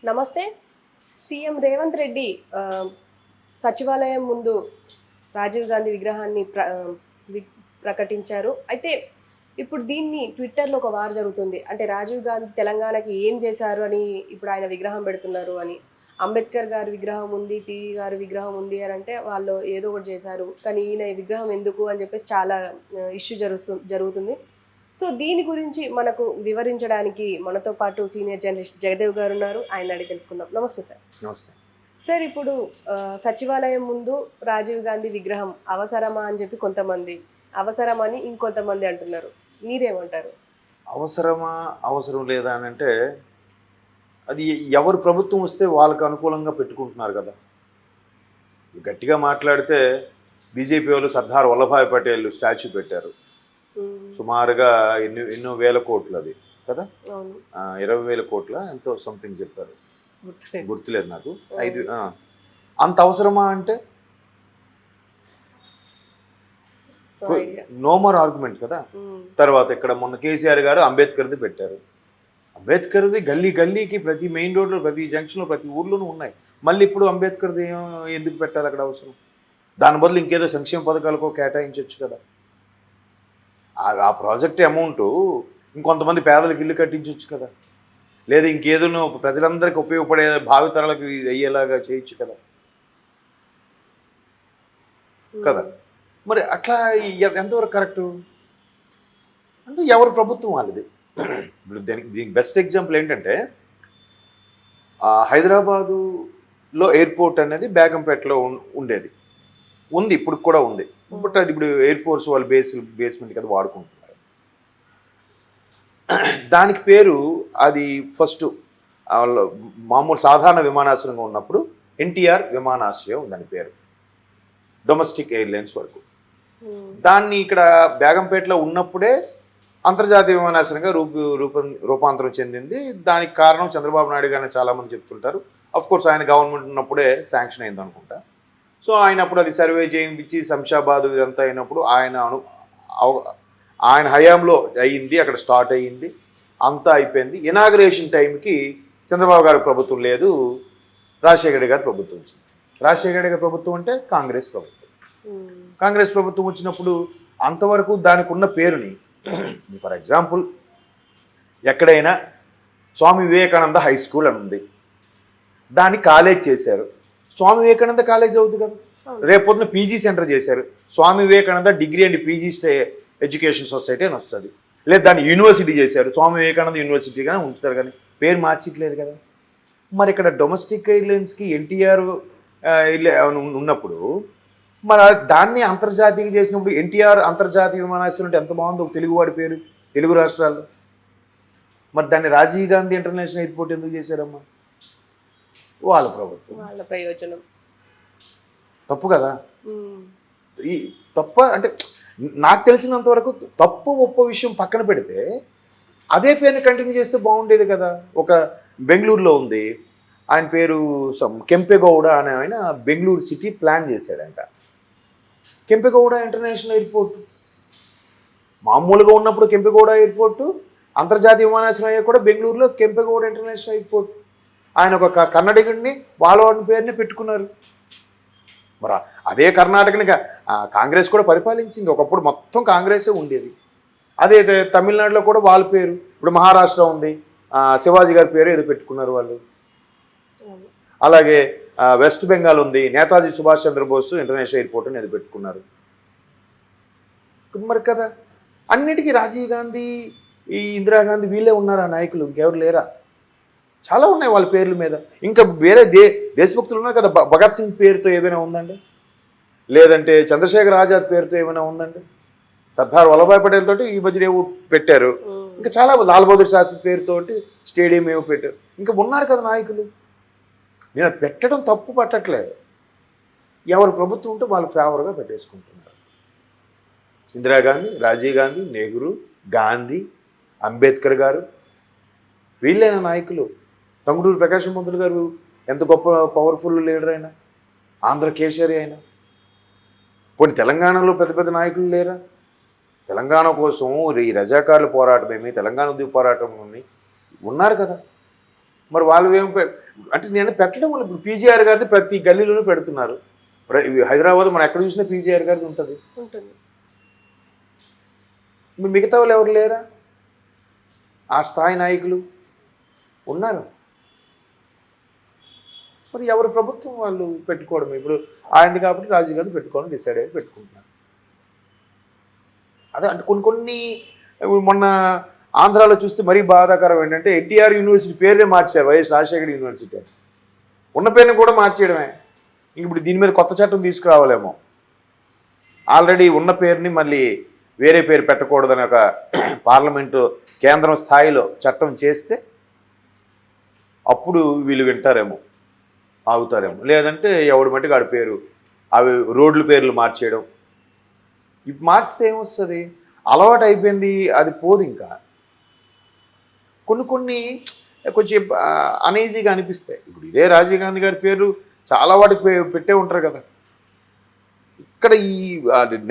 నమస్తే. సీఎం రేవంత్ రెడ్డి సచివాలయం ముందు రాజీవ్ గాంధీ విగ్రహాన్ని ప్రకటించారు. అయితే ఇప్పుడు దీన్ని ట్విట్టర్‌లో ఒక వార్ జరుగుతుంది. అంటే రాజీవ్ గాంధీ తెలంగాణకి ఏం చేశారు అని ఇప్పుడు ఆయన విగ్రహం పెడుతున్నారు అని. అంబేద్కర్ గారి విగ్రహం ఉంది, టీవీ గారి విగ్రహం ఉంది అని అంటే వాళ్ళు ఏదో ఒకటి చేశారు. కానీ ఈయన విగ్రహం ఎందుకు అని చెప్పేసి చాలా ఇష్యూ జరుగుతుంది. సో దీని గురించి మనకు వివరించడానికి మనతో పాటు సీనియర్ జర్నలిస్ట్ జగదేవ్ గారు ఉన్నారు. ఆయన అడిగి తెలుసుకుందాం. నమస్తే సార్. నమస్తే సార్, ఇప్పుడు సచివాలయం ముందు రాజీవ్ గాంధీ విగ్రహం అవసరమా అని చెప్పి కొంతమంది, అవసరమని ఇంకొంతమంది అంటున్నారు. మీరేమంటారు? అవసరమా అవసరం లేదా అని అంటే అది ఎవరు ప్రభుత్వం వస్తే వాళ్ళకు అనుకూలంగా పెట్టుకుంటున్నారు కదా. గట్టిగా మాట్లాడితే బీజేపీ వాళ్ళు సర్దార్ వల్లభాయ్ పటేల్ స్టాచ్యూ పెట్టారు. సుమారుగా ఎన్నో వేల కోట్లు అది కదా, 20,000 కోట్ల ఎంతో సంథింగ్ చెప్పారు, గుర్తులేదు నాకు. అంత అవసరమా అంటే నో మోర్ ఆర్గ్యుమెంట్ కదా. తర్వాత ఇక్కడ మొన్న కేసీఆర్ గారు అంబేద్కర్ది పెట్టారు. అంబేద్కర్ది గల్లీ గల్లీకి, ప్రతి మెయిన్ రోడ్లో, ప్రతి జంక్షన్లో, ప్రతి ఊర్లోనూ ఉన్నాయి. మళ్ళీ ఇప్పుడు అంబేద్కర్ది ఎందుకు పెట్టాలి అక్కడ అవసరం? దాని బదులు ఇంకేదో సంక్షేమ పథకాలకో కేటాయించవచ్చు కదా. ఆ ప్రాజెక్ట్ అమౌంట్ ఇంకొంతమంది పేదలకు ఇల్లు కట్టించవచ్చు కదా, లేదా ఇంకేదో ప్రజలందరికీ ఉపయోగపడే భావితరాలకు అయ్యేలాగా చేయొచ్చు కదా కదా. మరి అట్లా ఎంతవరకు కరెక్టు అంటే ఎవరు ప్రభుత్వం వాళ్ళది. ఇప్పుడు దీనికి బెస్ట్ ఎగ్జాంపుల్ ఏంటంటే హైదరాబాదులో ఎయిర్పోర్ట్ అనేది బేగంపేటలో ఉండేది, ఉంది, ఇప్పుడు కూడా ఉంది. బట్ అది ఇప్పుడు ఎయిర్ ఫోర్స్ వాళ్ళు బేస్మెంట్ కదా వాడుకుంటున్నారు. దానికి పేరు అది ఫస్ట్ మామూలు సాధారణ విమానాశ్రయంగా ఉన్నప్పుడు ఎన్టీఆర్ విమానాశ్రయం దాని పేరు, డొమెస్టిక్ ఎయిర్లైన్స్ వరకు. దాన్ని ఇక్కడ బేగంపేటలో ఉన్నప్పుడే అంతర్జాతీయ విమానాశ్రయంగా రూపాంతరం చెందింది. దానికి కారణం చంద్రబాబు నాయుడు గారిని చాలామంది చెప్తుంటారు. అఫ్కోర్స్ ఆయన గవర్నమెంట్ ఉన్నప్పుడే శాంక్షన్ అయింది అనుకుంటా. సో ఆయన అప్పుడు అది సర్వే చేయించి శంషాబాద్ ఇదంతా అయినప్పుడు ఆయన హయాంలో అయ్యింది, అక్కడ స్టార్ట్ అయ్యింది, అంతా అయిపోయింది. ఇనాగరేషన్ టైంకి చంద్రబాబు గారి ప్రభుత్వం లేదు, రాజశేఖర రెడ్డి గారి ప్రభుత్వం వచ్చింది. రాజశేఖర రెడ్డి గారి ప్రభుత్వం అంటే కాంగ్రెస్ ప్రభుత్వం. కాంగ్రెస్ ప్రభుత్వం వచ్చినప్పుడు అంతవరకు దానికి ఉన్న పేరుని, ఫర్ ఎగ్జాంపుల్ ఎక్కడైనా స్వామి వివేకానంద హై స్కూల్ అని ఉంది, దాన్ని కాలేజ్ చేశారు, స్వామి వివేకానంద కాలేజ్ అవుతుంది కదా. రేపొద్దున పీజీ సెంటర్ చేశారు, Swami Vivekananda degree and PG education society అని వస్తుంది. లేదా దాన్ని యూనివర్సిటీ చేశారు, స్వామి వివేకానంద యూనివర్సిటీగానే ఉంచుతారు, కానీ పేరు మార్చట్లేదు కదా. మరి ఇక్కడ డొమెస్టిక్ ఎయిర్లైన్స్కి ఎన్టీఆర్ ఉన్నప్పుడు మరి దాన్ని అంతర్జాతీయ చేసినప్పుడు ఎన్టీఆర్ అంతర్జాతీయ విమానాశ్రయం అంటే ఎంత బాగుందో తెలుగువాడి పేరు, తెలుగు రాష్ట్రాల్లో. మరి దాన్ని రాజీవ్ గాంధీ ఇంటర్నేషనల్ ఎయిర్పోర్ట్ ఎందుకు చేశారమ్మా? వాళ్ళ ప్రభుత్వం, వాళ్ళ ప్రయోజనం. తప్పు కదా. ఈ తప్ప అంటే నాకు తెలిసినంత వరకు తప్పు ఒప్ప విషయం పక్కన పెడితే అదే పేరుని కంటిన్యూ చేస్తే బాగుండేది కదా. ఒక బెంగళూరులో ఉంది, ఆయన పేరు కెంపెగౌడ అనే ఆయన బెంగళూరు సిటీ ప్లాన్ చేశాడంట. కెంపెగౌడ ఇంటర్నేషనల్ ఎయిర్పోర్ట్ మామూలుగా ఉన్నప్పుడు కెంపెగౌడ ఎయిర్పోర్టు, అంతర్జాతీయ విమానాశ్రయం అయ్యా కూడా బెంగళూరులో కెంపెగౌడ ఇంటర్నేషనల్ ఎయిర్పోర్ట్. ఆయన ఒక కన్నడిగుడిని వాళ్ళ పేరుని పెట్టుకున్నారు. మరి అదే కర్ణాటకని కాంగ్రెస్ కూడా పరిపాలించింది. ఒకప్పుడు మొత్తం కాంగ్రెసే ఉండేది. అదే తమిళనాడులో కూడా వాళ్ళ పేరు, ఇప్పుడు మహారాష్ట్ర ఉంది, శివాజీ గారి పేరు ఏదో పెట్టుకున్నారు వాళ్ళు. అలాగే వెస్ట్ బెంగాల్ ఉంది, నేతాజీ సుభాష్ చంద్రబోస్ ఇంటర్నేషనల్ ఎయిర్పోర్ట్ అని ఏదో పెట్టుకున్నారు. మరి కదా అన్నిటికీ రాజీవ్ గాంధీ, ఈ ఇందిరాగాంధీ వీళ్ళే ఉన్నారా నాయకులు, ఇంకెవరు లేరా? చాలా ఉన్నాయి వాళ్ళ పేర్ల మీద. ఇంకా వేరే దేశభక్తులు ఉన్నారు కదా. భగత్ సింగ్ పేరుతో ఏమైనా ఉందండి? లేదంటే చంద్రశేఖర్ ఆజాద్ పేరుతో ఏమైనా ఉందండి? సర్దార్ వల్లభాయ్ పటేల్ తోటి ఈ మధ్య ఏవో పెట్టారు. ఇంకా చాలా లాల్ బహదూర్ శాస్త్రి పేరుతోటి స్టేడియం ఏవో పెట్టారు. ఇంకా ఉన్నారు కదా నాయకులు. నేను అది పెట్టడం తప్పు పట్టట్లేదు. ఎవరు ప్రభుత్వం ఉంటే వాళ్ళు ఫేవర్గా పెట్టేసుకుంటున్నారు. ఇందిరాగాంధీ, రాజీవ్ గాంధీ, నెహ్రూ, గాంధీ, అంబేద్కర్ గారు వీళ్ళైన నాయకులు. టంగుటూరి ప్రకాశం పంతులు గారు ఎంత గొప్ప పవర్ఫుల్ లీడర్ అయినా, ఆంధ్ర కేసరి అయినా. పోనీ తెలంగాణలో పెద్ద పెద్ద నాయకులు లేరా? తెలంగాణ కోసం ఈ రజాకారుల పోరాటమేమి, తెలంగాణ ఉద్యమ పోరాటం ఉన్నారు కదా. మరి వాళ్ళు అంటే నేను పెట్టడం వల్ల ఇప్పుడు పీజీఆర్ గారిది ప్రతి గల్లీలోనూ పెడుతున్నారు. హైదరాబాద్ మనం ఎక్కడ చూసినా పీజీఆర్ గారిది ఉంటుంది. మరి మిగతా వాళ్ళు ఎవరు లేరా? ఆ స్థాయి నాయకులు ఉన్నారు. మరి ఎవరి ప్రభుత్వం వాళ్ళు పెట్టుకోవడం. ఇప్పుడు ఆయనది కాబట్టి రాజీవ్ గాంధీ పెట్టుకోవడం డిసైడ్ అయ్యి పెట్టుకుంటున్నారు. అదే అంటే కొన్ని మొన్న ఆంధ్రాలో చూస్తే మరీ బాధాకరం ఏంటంటే ఎన్టీఆర్ యూనివర్సిటీ పేరునే మార్చారు, వైఎస్ రాజశేఖర యూనివర్సిటీ అని. ఉన్న పేరుని కూడా మార్చేయడమే. ఇప్పుడు దీని మీద కొత్త చట్టం తీసుకురావాలేమో. ఆల్రెడీ ఉన్న పేరుని మళ్ళీ వేరే పేరు పెట్టకూడదని ఒక పార్లమెంటు కేంద్రం స్థాయిలో చట్టం చేస్తే అప్పుడు వీళ్ళు వింటారేమో, ఆగుతారేమో. లేదంటే ఎవడి మట్టుకు ఆడి పేరు, అవి రోడ్ల పేర్లు మార్చేయడం. ఇప్పుడు మార్చితే ఏమొస్తుంది? అలవాటు అయిపోయింది, అది పోదు ఇంకా. కొన్ని కొంచెం అనీజీగా అనిపిస్తాయి. ఇప్పుడు ఇదే రాజీవ్ గాంధీ గారి పేరు చాలా వాటికి పెట్టే ఉంటారు కదా. ఇక్కడ ఈ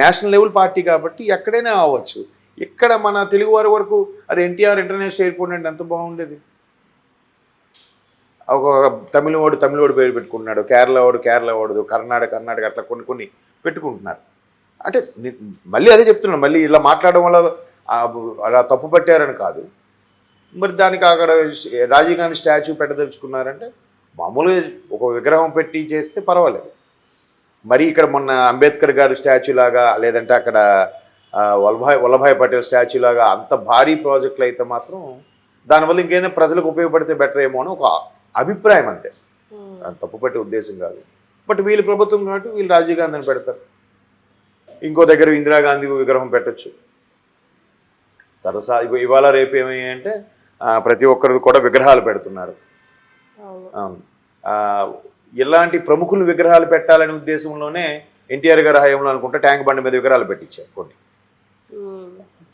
నేషనల్ లెవెల్ పార్టీ కాబట్టి ఎక్కడైనా అవ్వచ్చు. ఇక్కడ మన తెలుగువారి వరకు అది ఎన్టీఆర్ ఇంటర్నేషనల్ ఎయిర్పోర్ట్ అంటే ఎంత బాగుండేది. ఒక తమిళవాడు పేరు పెట్టుకుంటున్నాడు, కేరళ వాడు, కర్ణాటక అట్లా కొన్ని పెట్టుకుంటున్నారు. అంటే మళ్ళీ అదే చెప్తున్నాను, మళ్ళీ ఇలా మాట్లాడడం వల్ల అలా తప్పు పట్టారని కాదు. మరి దానికి అక్కడ రాజీవ్ గాంధీ స్టాచ్యూ పెట్టదలుచుకున్నారంటే మామూలుగా ఒక విగ్రహం పెట్టి చేస్తే పర్వాలేదు. మరి ఇక్కడ మొన్న అంబేద్కర్ గారు స్టాచ్యూ లాగా, లేదంటే అక్కడ వల్లభాయ్ పటేల్ స్టాచ్యూ లాగా అంత భారీ ప్రాజెక్టులు అయితే మాత్రం దానివల్ల ఇంకేదైనా ప్రజలకు ఉపయోగపడితే బెటర్ ఏమో అని ఒక అభిప్రాయం, అంతే. తప్పు పట్టే ఉద్దేశం కాదు. బట్ వీళ్ళు ప్రభుత్వం కాబట్టి వీళ్ళు రాజీవ్ గాంధీని పెడతారు. ఇంకో దగ్గర ఇందిరాగాంధీ విగ్రహం పెట్టచ్చు. సరసా ఇవాళ రేపు ఏమయ్యాయంటే ప్రతి ఒక్కరు కూడా విగ్రహాలు పెడుతున్నారు. ఇలాంటి ప్రముఖులు విగ్రహాలు పెట్టాలనే ఉద్దేశంలోనే ఎన్టీఆర్ గారి హయాంలో అనుకుంటే ట్యాంక్ బండి మీద విగ్రహాలు పెట్టించారు కొన్ని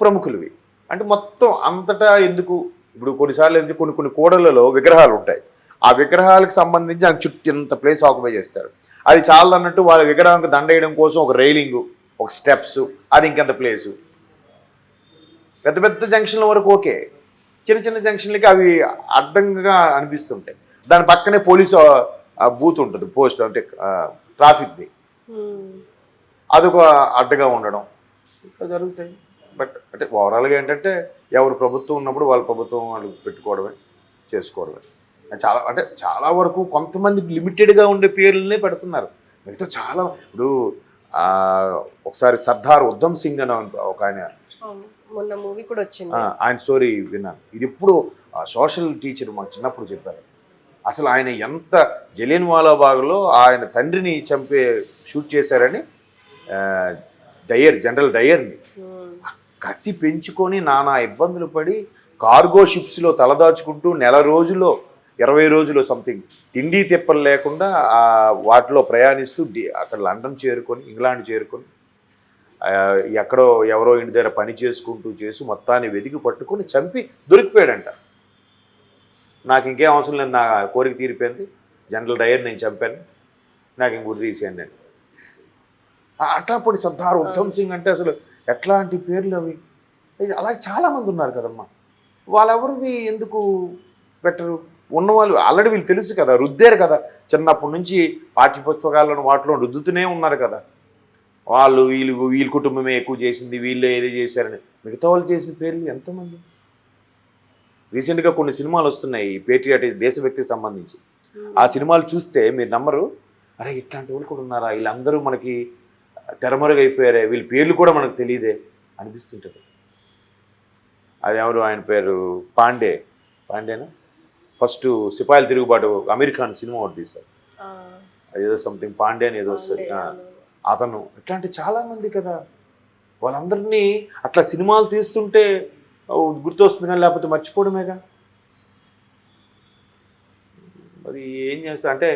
ప్రముఖులవి. అంటే మొత్తం అంతటా ఎందుకు? ఇప్పుడు కొన్నిసార్లు ఎందుకు కొన్ని కూడళ్లలో విగ్రహాలు ఉంటాయి. ఆ విగ్రహాలకు సంబంధించి దానికి చుట్టూ ఇంత ప్లేస్ ఆక్యుపై చేస్తారు. అది చాలన్నట్టు వాళ్ళ విగ్రహానికి దండ వేయడం కోసం ఒక రైలింగు, ఒక స్టెప్స్, అది ఇంకెంత ప్లేసు. పెద్ద పెద్ద జంక్షన్ల వరకు ఓకే, చిన్న జంక్షన్లకి అవి అడ్డంగా అనిపిస్తుంటాయి. దాని పక్కనే పోలీసు బూత్ ఉంటుంది, పోస్ట్ అంటే ట్రాఫిక్ది, అదొక అడ్డగా ఉండడం, ఇట్లా జరుగుతాయి. బట్ అంటే ఓవరాల్గా ఏంటంటే ఎవరు ప్రభుత్వం ఉన్నప్పుడు వాళ్ళ ప్రభుత్వం వాళ్ళు పెట్టుకోవడమే, చేసుకోవడమే. చాలా వరకు కొంతమంది లిమిటెడ్గా ఉండే పేర్లనే పెడుతున్నారు. మిగతా చాలా ఇప్పుడు ఒకసారి సర్దార్ ఉధమ్ సింగ్ అని ఒక ఆయన, మొన్న మూవీ కూడా వచ్చింది, ఆయన స్టోరీ విన్నాను. ఇది ఎప్పుడు సోషల్ టీచర్ మాకు చిన్నప్పుడు చెప్పారు. అసలు ఆయన ఎంత జలియన్వాలా బాగ్లో ఆయన తండ్రిని షూట్ చేశారని జనరల్ డయర్ని కసి పెంచుకొని నానా ఇబ్బందులు పడి కార్గో షిప్స్లో తలదాచుకుంటూ నెల రోజుల్లో 20 రోజులు సంథింగ్ తిండి తిప్పలు లేకుండా వాటిలో ప్రయాణిస్తూ అక్కడ లండన్ చేరుకొని, ఇంగ్లాండ్ చేరుకొని, ఎక్కడో ఎవరో ఇంటి దగ్గర పని చేసి మొత్తాన్ని వెతికి పట్టుకొని చంపి దొరికిపోయాడంట. నాకు ఇంకేం అవసరం లేదు, నా కోరిక తీరిపోయింది, జనరల్ డయర్ నేను చంపాను, నాకు ఇంక గురి తీసేయండి అని. అట్లాప్పుడు సర్దార్ ఉధమ్ సింగ్ అంటే అసలు ఎట్లాంటి పేర్లు అవి. అలాగే చాలామంది ఉన్నారు కదమ్మా, వాళ్ళెవరివి ఎందుకు పెట్టరు? ఉన్నవాళ్ళు ఆల్రెడీ వీళ్ళు తెలుసు కదా, రుద్దారు కదా, చిన్నప్పటి నుంచి పాఠ్య పుస్తకాలను వాటిలో రుద్దుతూనే ఉన్నారు కదా. వీళ్ళ కుటుంబమే ఎక్కువ చేసింది, వీళ్ళే ఏది చేశారని. మిగతా వాళ్ళు చేసిన పేర్లు ఎంతమంది? రీసెంట్గా కొన్ని సినిమాలు వస్తున్నాయి పేట్రియాటిక్ దేశభక్తికి సంబంధించి. ఆ సినిమాలు చూస్తే మీరు నమ్మరు, అరే ఇట్లాంటి వాళ్ళు కూడా ఉన్నారా, వీళ్ళందరూ మనకి తెరమరుగైపోయారే, వీళ్ళ పేర్లు కూడా మనకు తెలియదే అనిపిస్తుంటుంది. అది ఎవరు, ఆయన పేరు పాండేనా, ఫస్ట్ సిపాయిల తిరుగుబాటు అమీర్ ఖాన్ సినిమా ఒకటి తీశారు, ఏదో సంథింగ్ పాండే అని ఏదో వస్తుంది, అతను. ఇట్లాంటి చాలామంది కదా, వాళ్ళందరినీ అట్లా సినిమాలు తీస్తుంటే గుర్తొస్తుంది కానీ లేకపోతే మర్చిపోవడమేగా. మరి ఏం చేస్తా అంటే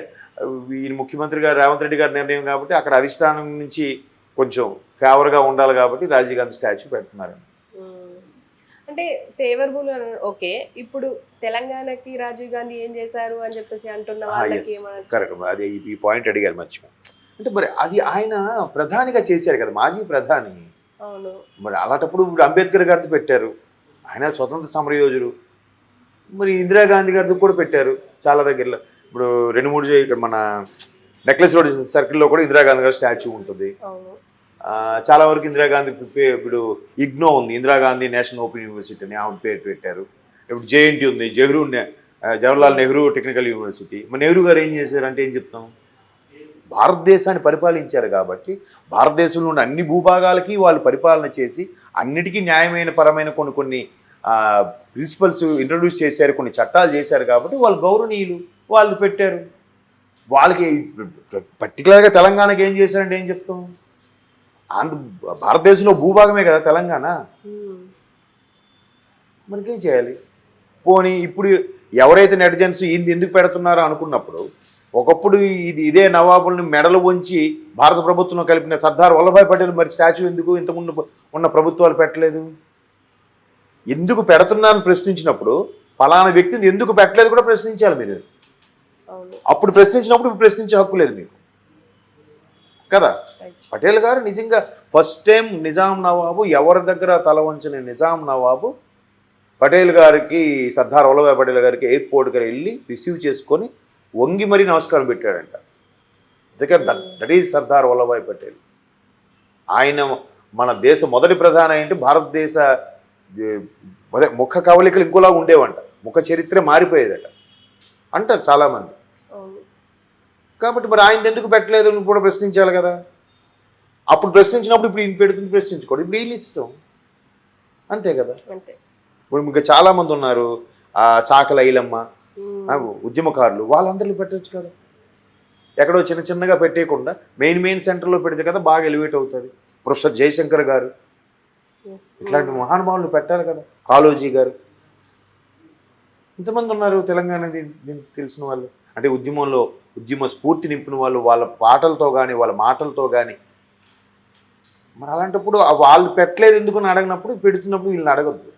ఈ ముఖ్యమంత్రి గారు రేవంత్ రెడ్డి గారి నిర్ణయం కాబట్టి అక్కడ అధిష్టానం నుంచి కొంచెం ఫేవర్గా ఉండాలి కాబట్టి రాజీవ్ గాంధీ స్టాచ్యూ పెడుతున్నారు. అంటే ఫేవరబుల్ ఓకే, ఇప్పుడు తెలంగాణకి రాజీవ్ గాంధీ ఏం చేశారు అని చెప్పేసి అంటున్న వాళ్ళకి కరెక్ట్, అదే ఈ పాయింట్ అడిగారు మర్చిపోయి. అంటే మరి అది ఆయన ప్రధానిగా చేశారు కదా, మాజీ ప్రధాని. అవును, మరి అలాంటప్పుడు ఇప్పుడు అంబేద్కర్ గారిని పెట్టారు, ఆయన స్వతంత్ర సమరయోధుడు. మరి ఇందిరాగాంధీ గారికి కూడా పెట్టారు చాలా దగ్గరలో. ఇప్పుడు 2-3 ఇక్కడ మన నెక్లెస్ రోడ్ సర్కిల్లో కూడా ఇందిరాగాంధీ గారి స్టాచ్యూ ఉంటుంది. అవును. చాలా వరకు ఇందిరాగాంధీ ఇప్పుడు ఇగ్నో ఉంది, ఇందిరాగాంధీ నేషనల్ ఓపెన్ యూనివర్సిటీ అని ఆవిడ పేరు పెట్టారు. ఇప్పుడు జేఎన్టీ ఉంది, జవహర్లాల్ నెహ్రూ టెక్నికల్ యూనివర్సిటీ. మరి నెహ్రూ గారు ఏం చేశారంటే ఏం చెప్తాం, భారతదేశాన్ని పరిపాలించారు కాబట్టి భారతదేశంలో ఉన్న అన్ని భూభాగాలకి వాళ్ళు పరిపాలన చేసి అన్నిటికీ న్యాయమైన పరమైన కొన్ని ప్రిన్సిపల్స్ ఇంట్రడ్యూస్ చేశారు, కొన్ని చట్టాలు చేశారు కాబట్టి వాళ్ళు గౌరవనీయులు, వాళ్ళు పెట్టారు. వాళ్ళకి పర్టికులర్గా తెలంగాణకి ఏం చేశారంటే ఏం చెప్తాం, భారతదేశంలో భూభాగమే కదా తెలంగాణ, మనకేం చేయాలి. పోనీ ఇప్పుడు ఎవరైతే నెటిజన్స్ ఇది ఎందుకు పెడుతున్నారో అనుకున్నప్పుడు, ఒకప్పుడు ఇదే నవాబుల్ని మెడలు వంచి భారత ప్రభుత్వంలో కలిపిన సర్దార్ వల్లభాయ్ పటేల్ మరి స్టాచ్యూ ఎందుకు ఇంతకుముందు ఉన్న ప్రభుత్వాలు పెట్టలేదు? ఎందుకు పెడుతున్నారని ప్రశ్నించినప్పుడు ఫలానా వ్యక్తిని ఎందుకు పెట్టలేదు కూడా ప్రశ్నించాలి మీరు. అప్పుడు ప్రశ్నించినప్పుడు ఇప్పుడు ప్రశ్నించే హక్కు లేదు మీకు కదా. పటేల్ గారు నిజంగా ఫస్ట్ టైం నిజాం నవాబు ఎవరి దగ్గర తల వంచిన నిజాం నవాబు పటేల్ గారికి, సర్దార్ వల్లభాయ్ పటేల్ గారికి ఎయిర్పోర్ట్కి వెళ్ళి రిసీవ్ చేసుకొని వంగి మరీ నమస్కారం పెట్టాడంట. అందుకే దట్ ఈజ్ సర్దార్ వల్లభాయ్ పటేల్. ఆయన మన దేశ మొదటి ప్రధాని అంటే భారతదేశ ముఖ కవలికలు ఇంకోలాగా ఉండేవంట, ముఖ చరిత్ర మారిపోయేదట అంటారు చాలామంది. కాబట్టి మరి ఆయన ఎందుకు పెట్టలేదు అని కూడా ప్రశ్నించాలి కదా. అప్పుడు ప్రశ్నించినప్పుడు ఇప్పుడు ఈయన పెడుతుంది ప్రశ్నించుకోండి, ఇప్పుడు వీళ్ళు ఇస్తాం అంతే కదా. ఇప్పుడు ఇంకా చాలామంది ఉన్నారు, చాకల ఐలమ్మ ఉద్యమకారులు, వాళ్ళందరిలో పెట్టచ్చు కదా. ఎక్కడో చిన్నగా పెట్టేయకుండా మెయిన్ సెంటర్లో పెడితే కదా బాగా ఎలివేట్ అవుతుంది. ప్రొఫెసర్ జయశంకర్ గారు ఇట్లాంటి మహానుభావులు పెట్టాలి కదా, కాళోజీ గారు, ఇంతమంది ఉన్నారు తెలంగాణ దీనికి తెలిసిన వాళ్ళు. అంటే ఉద్యమ స్ఫూర్తి నింపిన వాళ్ళు, వాళ్ళ పాటలతో కానీ వాళ్ళ మాటలతో కానీ. మరి అలాంటప్పుడు వాళ్ళు పెట్టలేదు ఎందుకు అని అడగినప్పుడు, పెడుతున్నప్పుడు వీళ్ళని అడగద్దు.